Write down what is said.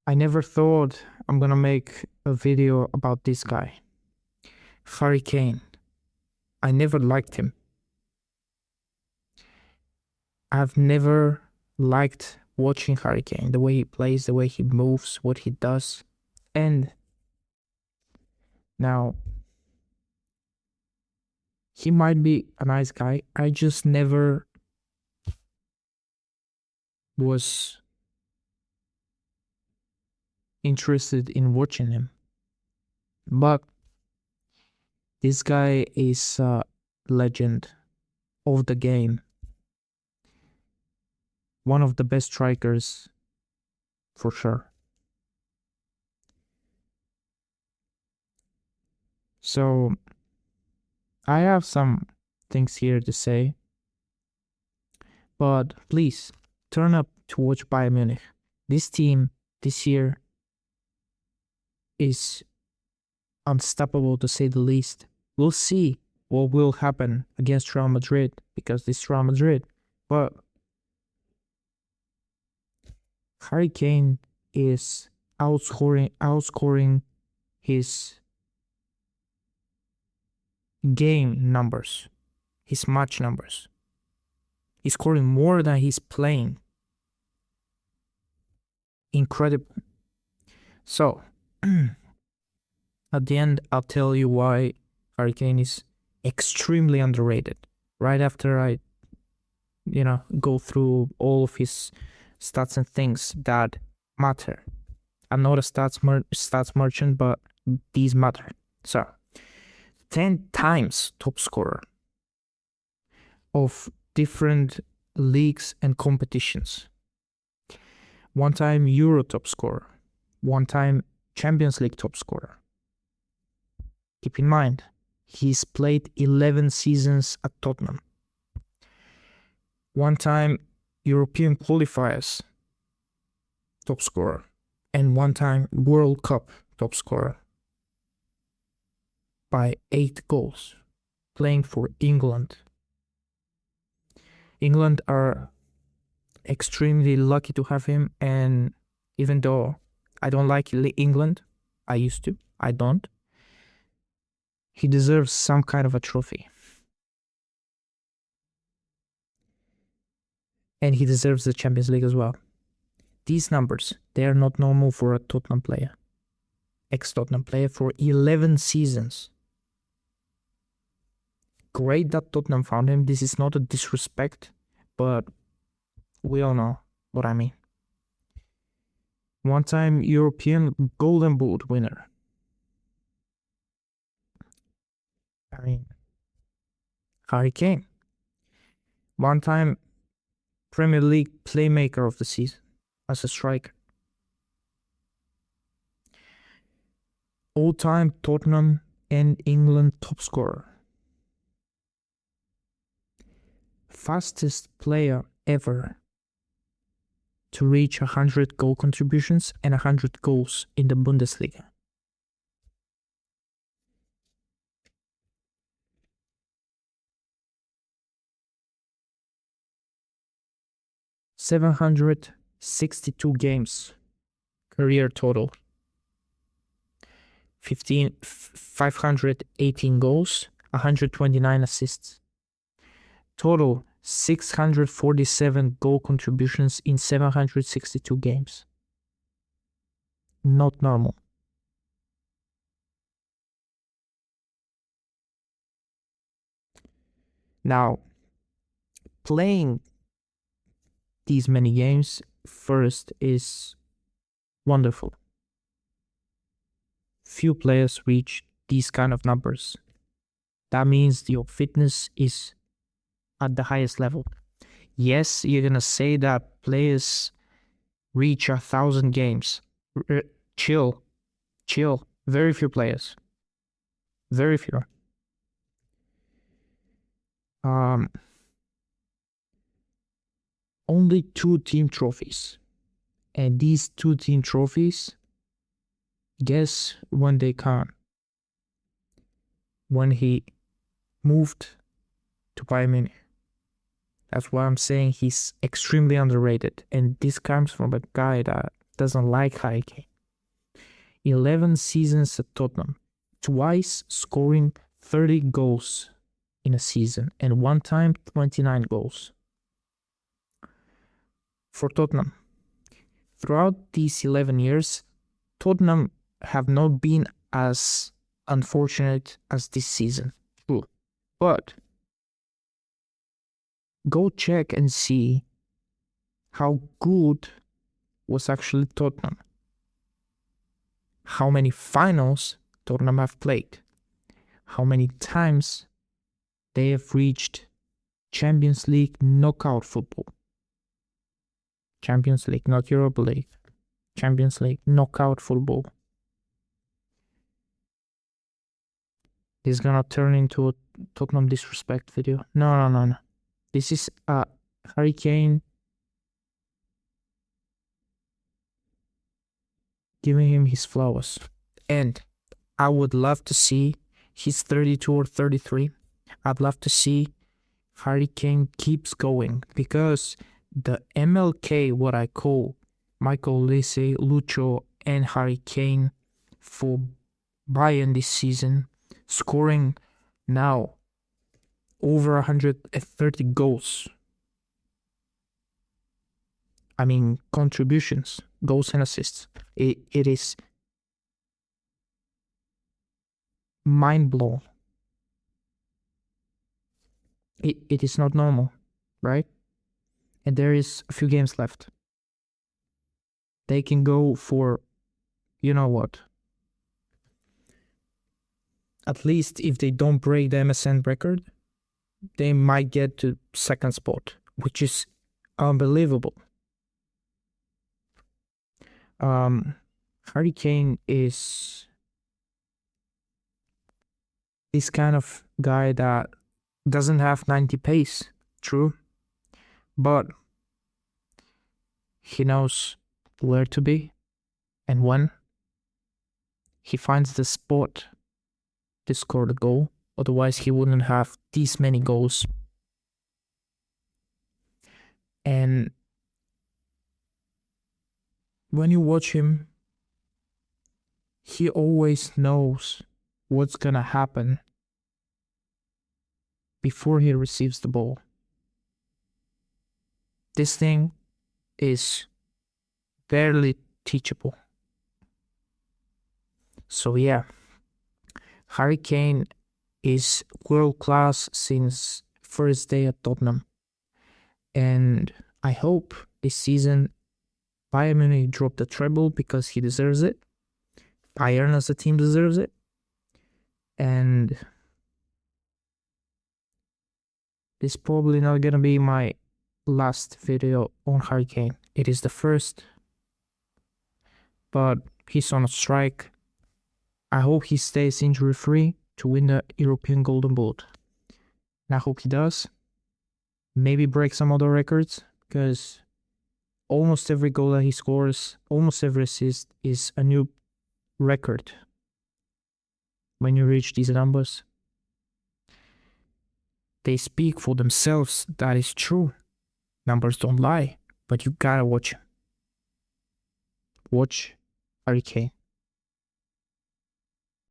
I never thought I'm gonna make a video about this guy, Harry Kane. I never liked him. I've never liked watching Harry Kane, the way he plays, the way he moves, what he does. And now, he might be a nice guy. I just never was interested in watching him. But this guy is a legend of the game. One of the best strikers, for sure. So, I have some things here to say. But please, turn up to watch Bayern Munich. This team, this year, is unstoppable to say the least. We'll see what will happen against Real Madrid, because this is Real Madrid. But Harry Kane is outscoring his game numbers, his match numbers. He's scoring more than he's playing. Incredible. So, at the end, I'll tell you why Harry Kane is extremely underrated. Right after I, go through all of his stats and things that matter. I'm not a stats merchant, but these matter. So, 10 times top scorer of different leagues and competitions. 1-time Euro top scorer. 1-time Champions League top scorer. Keep in mind, he's played 11 seasons at Tottenham. 1-time European qualifiers top scorer. And 1-time World Cup top scorer. By 8 goals. Playing for England. England are extremely lucky to have him, and even though I don't like England, I used to, I don't. He deserves some kind of a trophy. And he deserves the Champions League as well. These numbers, they are not normal for a Tottenham player. Ex-Tottenham player for 11 seasons. Great that Tottenham found him. This is not a disrespect, but we all know what I mean. 1-time European Golden Boot winner. Harry Kane. 1-time Premier League playmaker of the season as a striker. All-time Tottenham and England top scorer. Fastest player ever to reach 100 goal contributions and 100 goals in the Bundesliga. $762 games career total. 518 goals, 129 assists. Total 647 goal contributions in 762 games. Not normal. Now, playing these many games first is wonderful. Few players reach these kind of numbers. That means your fitness is at the highest level. Yes, you're gonna say that players reach 1,000 games. Chill. Very few players. Very few. Only 2 team trophies. And these 2 team trophies, guess when they come? When he moved to Bayern Munich. That's why I'm saying he's extremely underrated. And this comes from a guy that doesn't like Harry Kane. 11 seasons at Tottenham, twice scoring 30 goals in a season, and one time 29 goals. For Tottenham, throughout these 11 years, Tottenham have not been as unfortunate as this season. True. But go check and see how good was actually Tottenham. How many finals Tottenham have played. How many times they have reached Champions League knockout football. Champions League, not Europa League. Champions League knockout football. This is gonna turn into a Tottenham disrespect video. No. This is Harry Kane giving him his flowers. And I would love to see, he's 32 or 33. I'd love to see Harry Kane keeps going, because the MLK, what I call Michael Olise, Lucho, and Harry Kane for Bayern this season, scoring now over 130 goals. I mean, contributions, goals and assists. It is mind blown. It is not normal, right? And there is a few games left. They can go for, you know what? At least if they don't break the MSN record, they might get to second spot, which is unbelievable. Harry Kane is this kind of guy that doesn't have 90 pace, true, but he knows where to be and when. He finds the spot to score the goal, otherwise he wouldn't have these many goals. And when you watch him, he always knows what's gonna happen before he receives the ball. This thing is barely teachable. So yeah, Harry Kane is world class since first day at Tottenham. And I hope this season Bayern Munich drop the treble, because he deserves it. Bayern as a team deserves it. And this is probably not gonna be my last video on Harry Kane. It is the first, but he's on a strike. I hope he stays injury free to win the European Golden Boot. And I hope he does. Maybe break some other records, because almost every goal that he scores, almost every assist is a new record when you reach these numbers. They speak for themselves, that is true. Numbers don't lie, but you gotta watch. Watch Harry Kane.